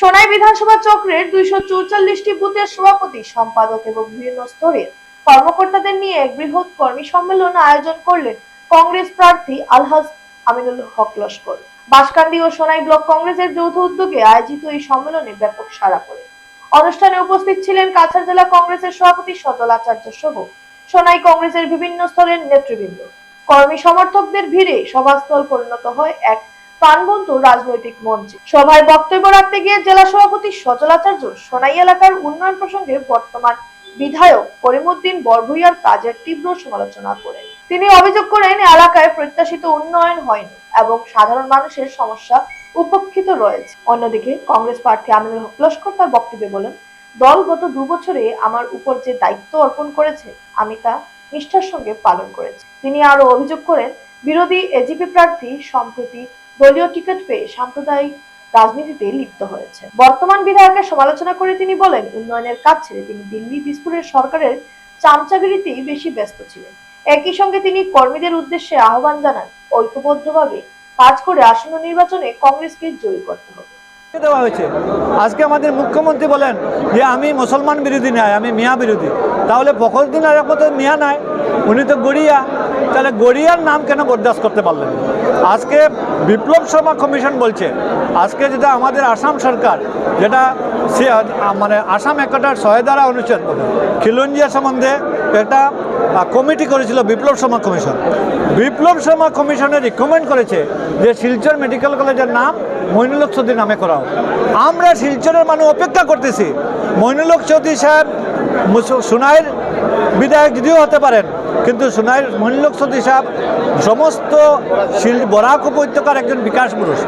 সোনাই বিধানসভা চক্রের 244টি বুথের সভাপতি, সম্পাদক এবং বিভিন্ন স্তরের কর্মকর্তাদের নিয়ে এক বৃহৎ কর্মী সম্মেলন আয়োজন করলেন কংগ্রেস প্রার্থী আলহাজ আমিনুল হক লস্কর। বাঁশকান্দি ও সোনাই ব্লক কংগ্রেসের যৌথ উদ্যোগে আয়োজিত এই সম্মেলনে ব্যাপক সাড়া পড়ে। অনুষ্ঠানে উপস্থিত ছিলেন কাছাড় জেলা কংগ্রেসের সভাপতি সজল আচার্য সহ সোনাই কংগ্রেসের বিভিন্ন স্তরের নেতৃবৃন্দ। কর্মী সমর্থকদের ভিড়ে সভাস্থল পরিণত হয় এক প্রাণবন্ত রাজনৈতিক মঞ্চে। সভায় বক্তব্য রাখতে গিয়ে জেলা সভাপতি সজল আচার্য সোনাই এলাকার উন্নয়ন প্রসঙ্গে বর্তমান বিধায়ক করিমউদ্দিন বরভূইয়ার কাজের তীব্র সমালোচনা করেন। তিনি অভিযোগ করেন এলাকায় প্রত্যাশিত উন্নয়ন হয়নি এবং সাধারণ মানুষের সমস্যা উপেক্ষিত রয়েছে। অন্যদিকে কংগ্রেস প্রার্থী আমিনুল হক লস্কর তার বক্তব্যে বলেন, দল গত 2 বছরে আমার উপর যে দায়িত্ব অর্পণ করেছে আমি তা নিষ্ঠার সঙ্গে পালন করেছি। তিনি আরো অভিযোগ করেন, বিরোধী এজিপি প্রার্থী সম্প্রতি দলীয় টিকিট পেয়ে সাম্প্রদায়িক রাজনীতিতে লিপ্ত হয়েছে। বর্তমান বিধায়কের সমালোচনা করে তিনি বলেন, উন্নয়নের কাজ ছেড়ে তিনি দিল্লি দিসপুরের সরকারের চামচাগিরিতেই বেশি ব্যস্ত ছিলেন। একই সঙ্গে তিনি কর্মীদের উদ্দেশ্যে আহ্বান জানান, ঐক্যবদ্ধভাবে কাজ করে আসন্ন নির্বাচনে কংগ্রেসকে জয়ী করতে হবে। দেওয়া হয়েছে। আজকে আমাদের মুখ্যমন্ত্রী বলেন যে আমি মুসলমান বিরোধী নয়, আমি মিয়া বিরোধী। তাহলে ফখরুদ্দিন আলম তো মিয়া নাই, উনি তো গড়িয়া। তাহলে গড়িয়ার নাম কেন বরদাস্ত করতে পারলেন? আজকে বিপ্লব শর্মা কমিশন বলছে, আজকে যেটা আমাদের আসাম সরকার, যেটা মানে আসাম একাডার সহায়তারা অনুচ্ছেদ খিলঞ্জিয়া সম্বন্ধে একটা কমিটি করেছিল বিপ্লব শর্মা কমিশন। বিপ্লব শর্মা কমিশনে রিকমেন্ড করেছে যে শিলচর মেডিকেল কলেজের নাম মইনুল হক চৌধুরী নামে করা হোক। আমরা শিলচরের মানুষ অপেক্ষা করতেছি। মইনুল হক চৌধুরী সাহেব সোনাইয়ের বিধায়ক যদিও হতে পারেন, কিন্তু সোনাইয়ের মইনুল হক চৌধুরী সাহেব সমস্ত বরাক উপত্যকার একজন বিকাশ পুরুষ।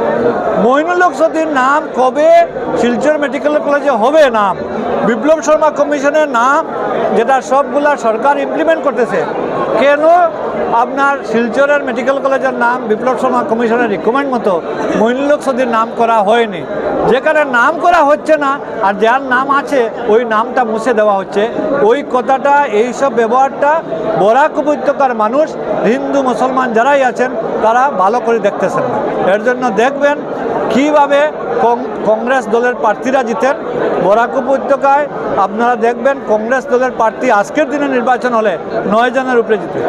মইনুল হক চৌধুরীর নাম কবে শিলচর মেডিকেল কলেজে হবে নাম? বিপ্লব শর্মা কমিশনের নাম যেটা সবগুলা সরকার ইমপ্লিমেন্ট করতেছে, কেন আপনার শিলচরের মেডিকেল কলেজের নাম বিপ্লব শর্মা কমিশনের রিকমেন্ড মতো মইনুল হক চৌধুরীর নাম করা হয়নি? যেখানে নাম করা হচ্ছে না আর যার নাম আছে ওই নামটা মুছে দেওয়া হচ্ছে, ওই কথাটা, এইসব ব্যবহারটা বরাক উপত্যকার মানুষ, হিন্দু মুসলমান যারাই আছেন তারা ভালো করে দেখতেছেন না। এর জন্য দেখবেন কীভাবে কংগ্রেস দলের প্রার্থীরা জিতেন। বরাক উপত্যকায় আপনারা দেখবেন কংগ্রেস দলের প্রার্থী আজকের দিনে নির্বাচন হলে 9 জনের উপরে জিতে।